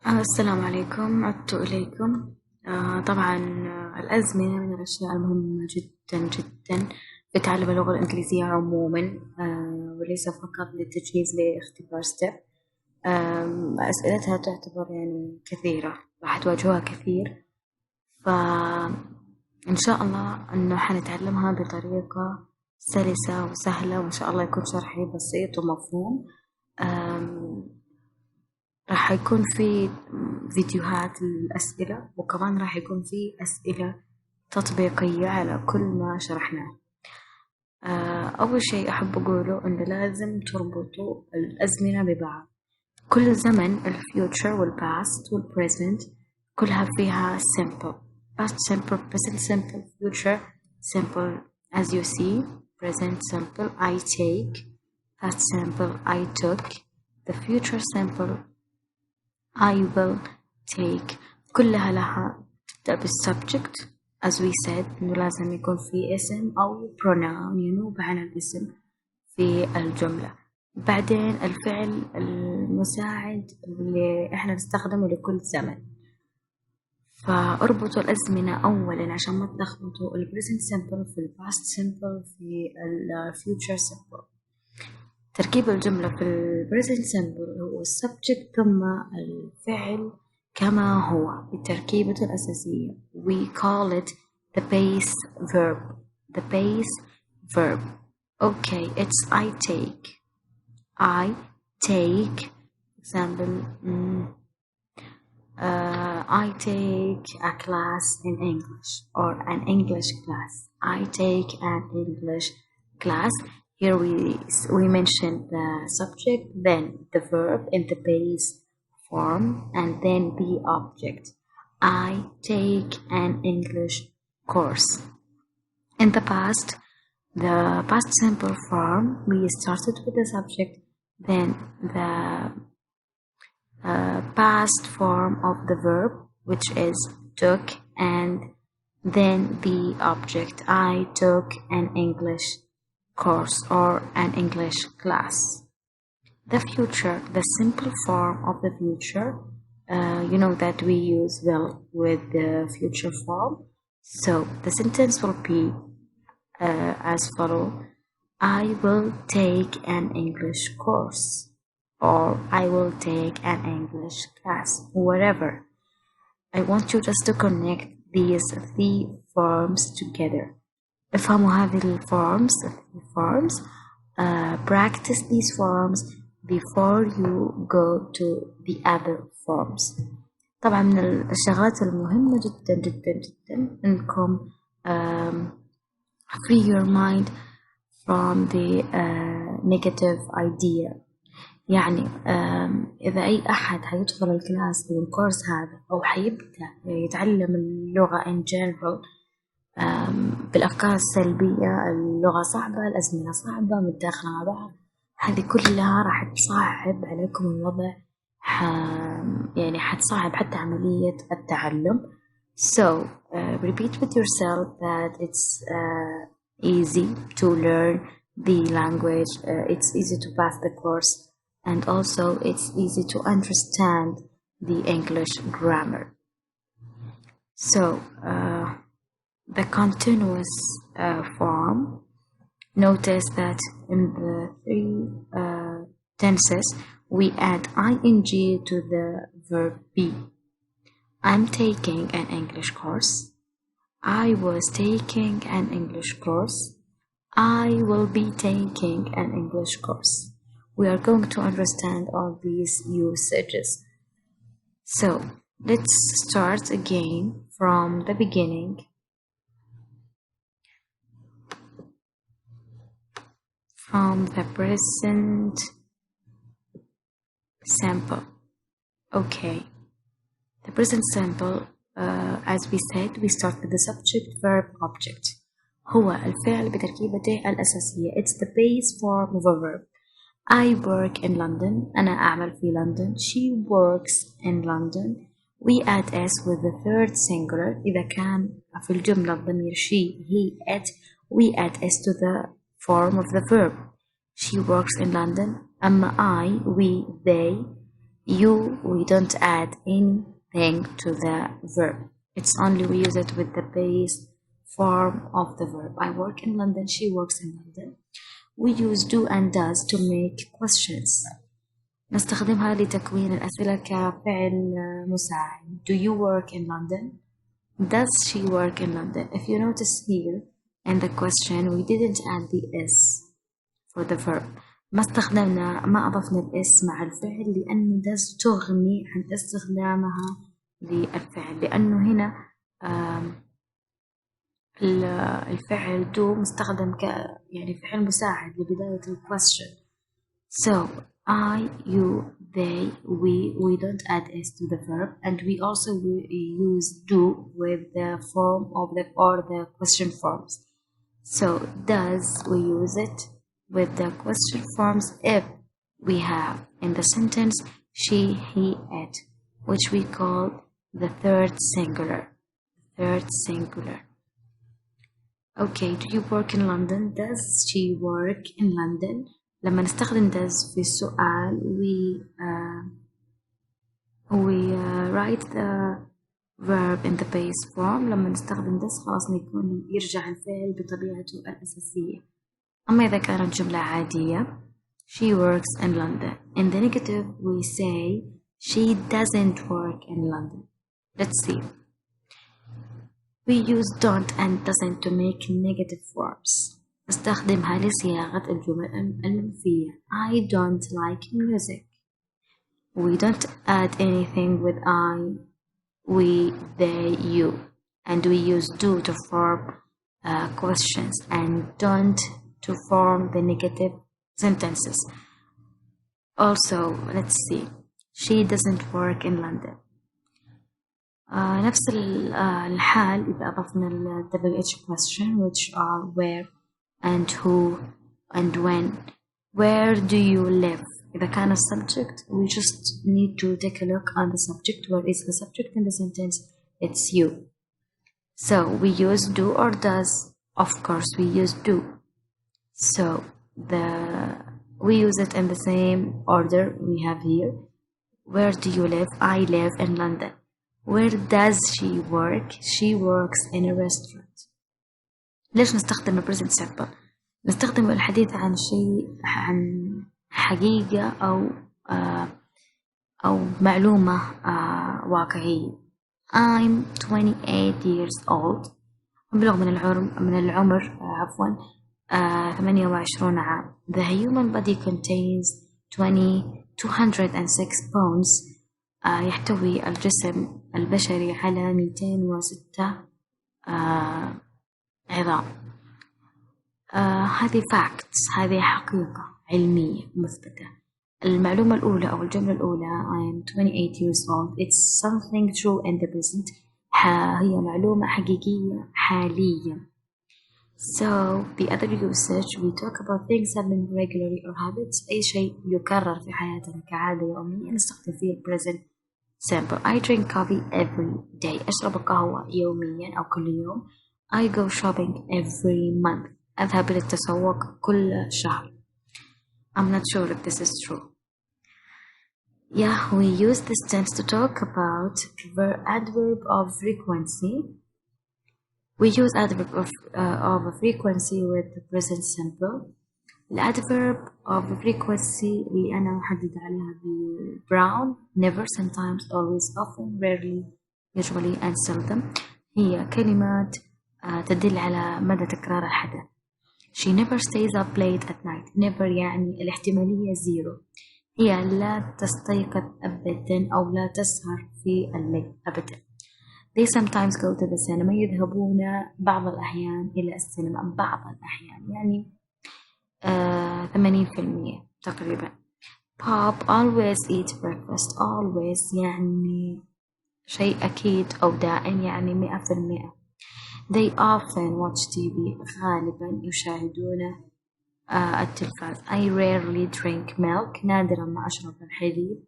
السلام عليكم، عدت إليكم. طبعا الأزمنة من الأشياء المهمة جدا جدا في تعلم اللغة الإنجليزية عموما، وليس فقط للتجهيز لاختبار ستيب. أسئلتها تعتبر يعني كثيرة، راح تواجهوها كثير، فإن شاء الله أنه حنتعلمها بطريقة سلسة وسهلة، وإن شاء الله يكون شرحي بسيط ومفهوم. راح يكون في فيديوهات للأسئلة، وكمان راح يكون في أسئلة تطبيقية على كل ما شرحناه. أول شيء أحب أقوله إنه لازم تربطوا الأزمنة ببعض. كل زمن الفيوتشر والباست والبريزنت كلها فيها simple. past simple, present simple, future simple as you see. present simple I take, past simple I took, the future simple I will take. كلها لها تبدأ بالsubject as we said، إنه لازم يكون في اسم أو pronoun ينوب عن الاسم في الجملة. بعدين الفعل المساعد اللي إحنا نستخدمه لكل زمن. فاربطوا الأزمنة أولا عشان ما تلخبطوا present simple في past simple في future simple. تركيب الجملة في present simple هو subject ثم الفعل كما هو بتركيبته الأساسية. We call it the base verb. The base verb. Okay, it's I take. I take. Example. I take a class in English, or an English class. I take an English class. Here we mentioned the subject, then the verb in the base form, and then the object. I take an English course. In the past simple form, we started with the subject, then the past form of the verb, which is took, and then the object. I took an English course or an English class. The future, the simple form of the future, you know that we use will with the future form. So the sentence will be as follow: I will take an English course, or I will take an English class, whatever. I want you just to connect these three forms together. افهموا هذه الforms. Practice these forms before you go to the other forms. طبعا من الشغلات المهمة جدا جدا جدا انكم free your mind from the negative idea. يعني إذا أي أحد حيدخل الكلاس أو الكورس هذا أو حيبدأ يتعلم اللغة in general بالأفكار السلبية، اللغة صعبة، الأزمنة صعبة، متداخلة مع بعض، هذه كلها راح تصعب عليكم الوضع، يعني حتصعب حتى عملية التعلم. So repeat with yourself that it's easy to learn the language, it's easy to pass the course, and also it's easy to understand the English grammar. So the continuous form, notice that in the three tenses we add ing to the verb be. I'm taking an English course. I was taking an English course. I will be taking an English course. We are going to understand all these usages. So let's start again from the beginning. From the present simple. Okay. The present simple, as we said, we start with the subject, verb, object. هو الفعل بتركيبته الأساسية. It's the base form of a verb. I work in London. أنا أعمل في London. She works in London. We add s with the third singular. إذا كان في الجملة الضمير she, he, it, we add s to the form of the verb. She works in London. أما I, we, they, we don't add anything to the verb. It's only we use it with the base form of the verb. I work in London, she works in London. We use do and does to make questions. نستخدمها لتكوين الأسئلة كفعل مساعد. Do you work in London? Does she work in London? If you notice here in the question we didn't add the s for the verb. ما أضفنا الاس مع الفعل لأنه does تغني عن استخدامها للفعل، لأنه هنا الفعل do مستخدم يعني فعل مساعد لبداية ال question. So I, you, they, we don't add s to the verb, and we also use do with the form of the question forms. So does, we use it with the question forms if we have in the sentence she, he, it, which we call the third singular. Okay, do you work in London? Does she work in London? لما نستخدم does في السؤال we write the verb in the base form. لما نستخدم does خلاص يكون يرجع الفعل بطبيعته الأساسية. أما إذا كانت جملة عادية she works in London. In the negative we say she doesn't work in London. Let's see. We use don't and doesn't to make negative forms. نستخدمها لصياغة الجمل المنفية. I don't like music. We don't add anything with I, we, they, you. And we use do to form questions and don't to form the negative sentences. Also, let's see. She doesn't work in London. نفس الحال إذا أضفنا ال WH question which are where and who and when. Where do you live? إذا كان subject we just need to take a look on the subject. Where is the subject in the sentence? It's you. So we use do or does. Of course we use do. So we use it in the same order we have here. Where do you live? I live in London. Where does she work? She works in a restaurant. ليش نستخدم present simple؟ نستخدم الحديث عن شيء، عن حقيقة أو معلومة واقعية. I'm 28 years old. أبلغ من العمر 28 عام. The human body contains 206 pounds. يحتوي الجسم البشري على 206 عظام. هذه facts، هذه حقيقة علمية مثبتة. المعلومة الأولى أو الجملة الأولى I am 28 years old. It's something true in the present. هي معلومة حقيقية حاليا. So the other usage we talk about things happening regularly or habits. أي شيء يكرر في حياتنا كعادة يومية نستخدم فيه present simple. I drink coffee every day. أشرب القهوة يوميا أو كل يوم. I go shopping every month. أذهب للتسوق كل شهر. I'm not sure if this is true. Yeah, we use this tense to talk about the adverb of frequency. We use adverb of frequency with the present simple. الadverb of frequency اللي أنا محدد عليها brown. Never, sometimes, always, often, rarely, usually and seldom. هي كلمات تدل على مدى تكرار الحدث. She never stays up late at night. Never يعني الاحتمالية zero. هي لا تستيقظ أبدا أو لا تسهر في الليل أبدا. They sometimes go to the cinema. يذهبون بعض الأحيان إلى السينما. بعض الأحيان يعني 80% تقريبا. Pop always eat breakfast. Always يعني شيء أكيد أو دائم يعني 100%. They often watch TV. غالبا يشاهدون التلفاز. I rarely drink milk. نادرا ما أشرب الحليب.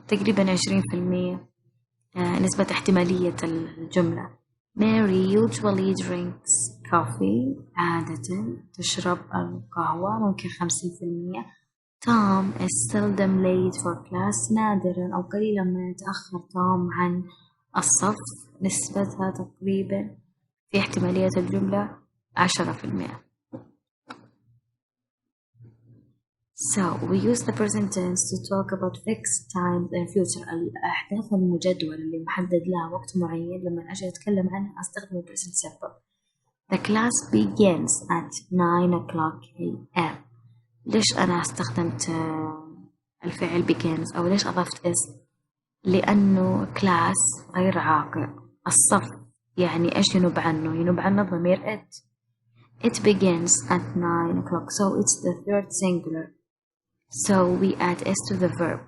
تقريبا 20% نسبة احتمالية الجملة. Mary usually drinks coffee. عادة تشرب القهوة ممكن 50%. Tom is seldom late for class. نادرا أو قليلا ما يتأخر توم عن الصف. نسبتها تقريبا في احتمالية الجملة 10%. So we use the present tense to talk about fixed times and future. الأحداث المجدولة اللي محدد لها وقت معين لما أجي أتكلم عنها أستخدم present simple. The class begins at 9 o'clock a.m. ليش أنا استخدمت الفعل begins أو ليش أضفت is؟ لأنه class غير عاقل. الصف يعني إيش ينوب عنه؟ ينوب عنه ضمير it. It begins at 9 o'clock, so it's the third singular. So we add s to the verb.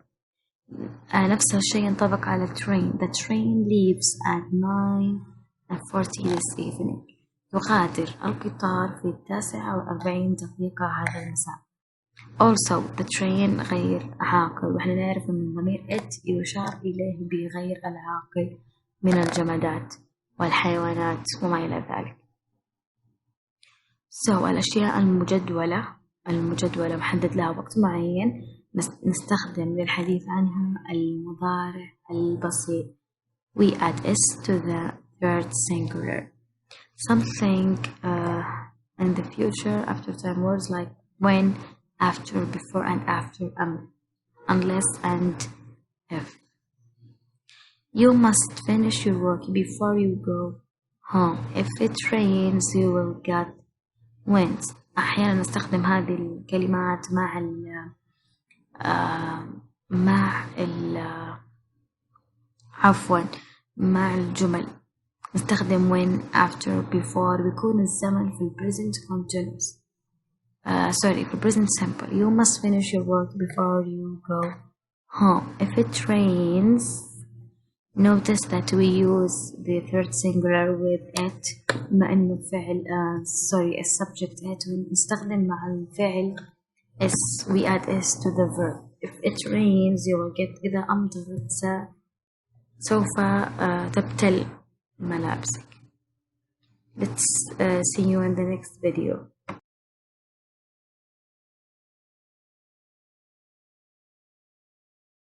نفس الشيء ينطبق على train. The train leaves at 9:40 this evening. تغادر القطار في 9:40 هذا المساء. Also the train غير عاقل، وإحنا نعرف أن ضمير it يشار إليه بغير العاقل من الجمادات والحيوانات وما إلى ذلك. So الأشياء المجدولة محدد لها وقت معين نستخدم للحديث عنها المضارع البسيط. We add s to the third singular. Something in the future after time words like when, after, before and after, unless and if. You must finish your work before you go home. If it rains you will get wet. أحيانا نستخدم هذه الكلمات مع الجمل. نستخدم when, after, before. بيكون الزمن في present continuous. في present simple. You must finish your work before you go home. If it rains, notice that we use the third singular with it. بما إنه فعل السبجect it ونستخدم مع الفعل s. We add s to the verb. If it rains you will get. إذا أمطرت سوف تبتل ملابسك. Let's see you in the next video.